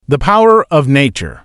The power of nature.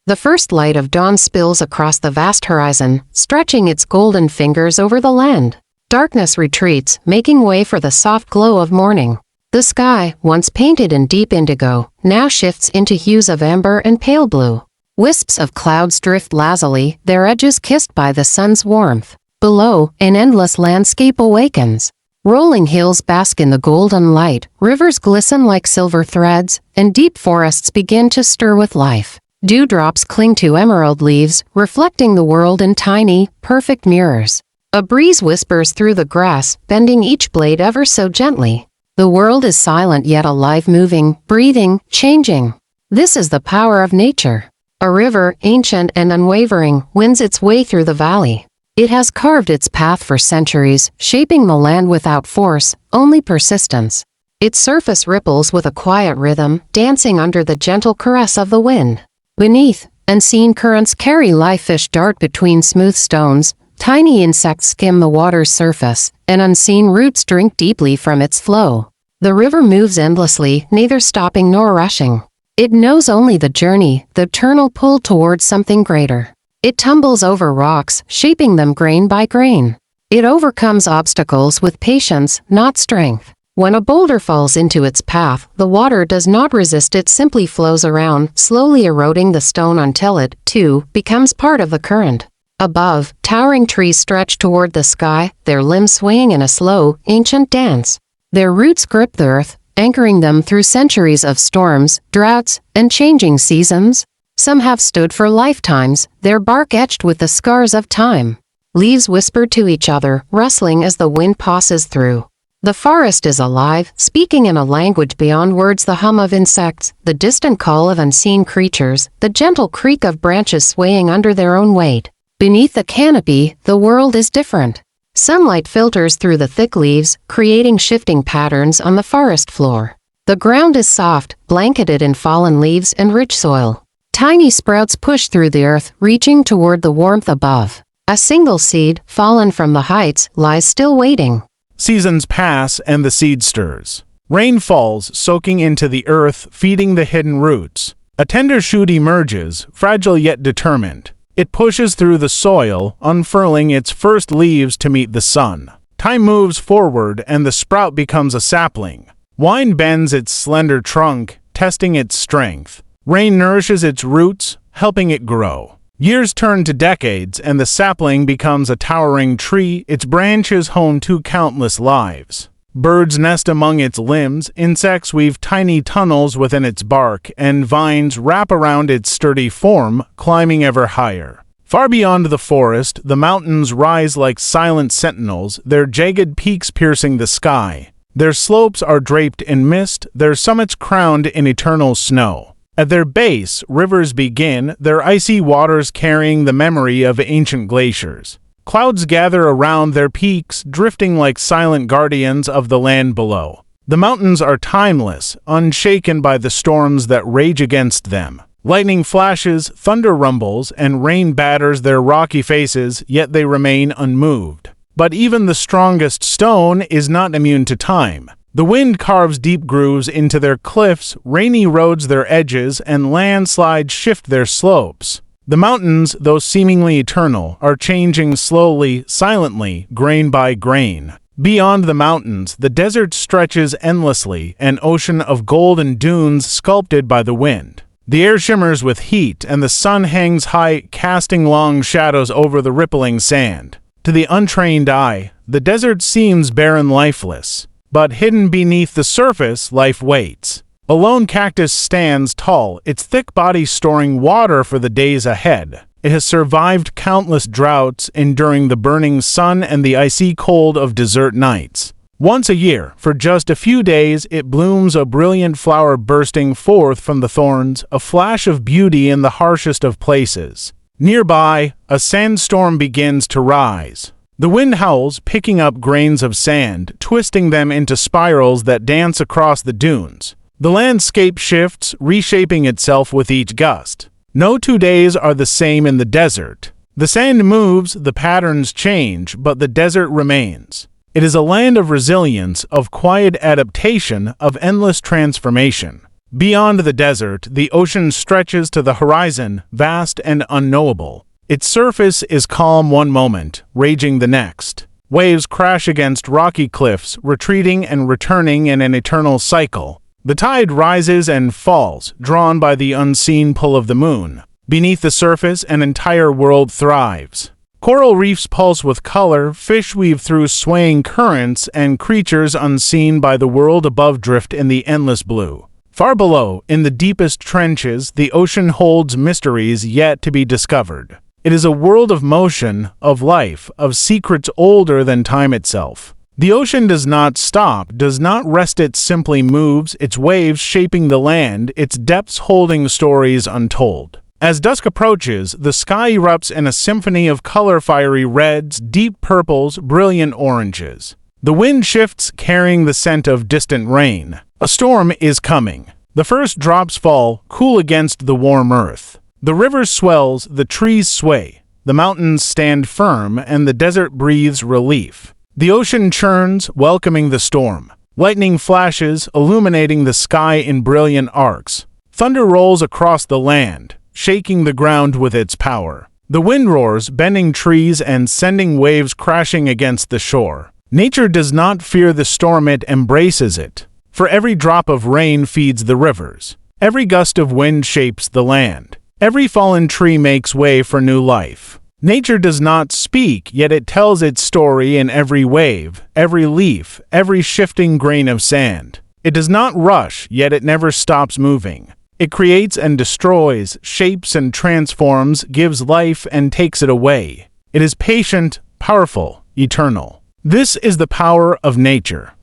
The first light of dawn spills across the vast horizon, stretching its golden fingers over the land. Darkness retreats, making way for the soft glow of morning. The sky, once painted in deep indigo, now shifts into hues of amber and pale blue. Wisps of clouds drift lazily, their edges kissed by the sun's warmth. Below, an endless landscape awakens. Rolling hills bask in the golden light, rivers glisten like silver threads, and deep forests begin to stir with life. Dewdrops cling to emerald leaves, reflecting the world in tiny, perfect mirrors. A breeze whispers through the grass, bending each blade ever so gently. The world is silent yet alive, moving, breathing, changing. This is the power of nature. A river, ancient and unwavering, wins its way through the valley. It has carved its path for centuries, shaping the land without force, only persistence. Its surface ripples with a quiet rhythm, dancing under the gentle caress of the wind. Beneath, unseen currents carry live fish dart between smooth stones, tiny insects skim the water's surface, and unseen roots drink deeply from its flow. The river moves endlessly, neither stopping nor rushing. It knows only the journey, the eternal pull towards something greater. It tumbles over rocks, shaping them grain by grain. It overcomes obstacles with patience, not strength. When a boulder falls into its path, the water does not resist, it simply flows around, slowly eroding the stone until it, too, becomes part of the current. Above, towering trees stretch toward the sky, their limbs swaying in a slow, ancient dance. Their roots grip the earth, anchoring them through centuries of storms, droughts, and changing seasons. Some have stood for lifetimes, their bark etched with the scars of time. Leaves whisper to each other, rustling as the wind passes through. The forest is alive, speaking in a language beyond words, the hum of insects, the distant call of unseen creatures, the gentle creak of branches swaying under their own weight. Beneath the canopy, the world is different. Sunlight filters through the thick leaves, creating shifting patterns on the forest floor. The ground is soft, blanketed in fallen leaves and rich soil. Tiny sprouts push through the earth, reaching toward the warmth above. A single seed, fallen from the heights, lies still waiting. Seasons pass and the seed stirs. Rain falls, soaking into the earth, feeding the hidden roots. A tender shoot emerges, fragile yet determined. It pushes through the soil, unfurling its first leaves to meet the sun. Time moves forward and the sprout becomes a sapling. Wind bends its slender trunk, testing its strength. Rain nourishes its roots, helping it grow. Years turn to decades and the sapling becomes a towering tree, its branches home to countless lives. Birds nest among its limbs, insects weave tiny tunnels within its bark, and vines wrap around its sturdy form, climbing ever higher. Far beyond the forest, the mountains rise like silent sentinels, their jagged peaks piercing the sky. Their slopes are draped in mist, their summits crowned in eternal snow. At their base, rivers begin, their icy waters carrying the memory of ancient glaciers. Clouds gather around their peaks, drifting like silent guardians of the land below. The mountains are timeless, unshaken by the storms that rage against them. Lightning flashes, thunder rumbles, and rain batters their rocky faces, yet they remain unmoved. But even the strongest stone is not immune to time. The wind carves deep grooves into their cliffs, rain erodes their edges, and landslides shift their slopes. The mountains, though seemingly eternal, are changing slowly, silently, grain by grain. Beyond the mountains, the desert stretches endlessly, an ocean of golden dunes sculpted by the wind. The air shimmers with heat, and the sun hangs high, casting long shadows over the rippling sand. To the untrained eye, the desert seems barren, lifeless. But hidden beneath the surface, life waits. A lone cactus stands tall, its thick body storing water for the days ahead. It has survived countless droughts, enduring the burning sun and the icy cold of desert nights. Once a year, for just a few days, it blooms, a brilliant flower bursting forth from the thorns, a flash of beauty in the harshest of places. Nearby, a sandstorm begins to rise. The wind howls, picking up grains of sand, twisting them into spirals that dance across the dunes. The landscape shifts, reshaping itself with each gust. No 2 days are the same in the desert. The sand moves, the patterns change, but the desert remains. It is a land of resilience, of quiet adaptation, of endless transformation. Beyond the desert, the ocean stretches to the horizon, vast and unknowable. Its surface is calm one moment, raging the next. Waves crash against rocky cliffs, retreating and returning in an eternal cycle. The tide rises and falls, drawn by the unseen pull of the moon. Beneath the surface, an entire world thrives. Coral reefs pulse with color, fish weave through swaying currents, and creatures unseen by the world above drift in the endless blue. Far below, in the deepest trenches, the ocean holds mysteries yet to be discovered. It is a world of motion, of life, of secrets older than time itself. The ocean does not stop, does not rest, it simply moves, its waves shaping the land, its depths holding stories untold. As dusk approaches, the sky erupts in a symphony of color, fiery reds, deep purples, brilliant oranges. The wind shifts, carrying the scent of distant rain. A storm is coming. The first drops fall, cool against the warm earth. The river swells, the trees sway, the mountains stand firm, and the desert breathes relief. The ocean churns, welcoming the storm. Lightning flashes, illuminating the sky in brilliant arcs. Thunder rolls across the land, shaking the ground with its power. The wind roars, bending trees and sending waves crashing against the shore. Nature does not fear the storm, it embraces it. For every drop of rain feeds the rivers. Every gust of wind shapes the land. Every fallen tree makes way for new life. Nature does not speak, yet it tells its story in every wave, every leaf, every shifting grain of sand. It does not rush, yet it never stops moving. It creates and destroys, shapes and transforms, gives life and takes it away. It is patient, powerful, eternal. This is the power of nature.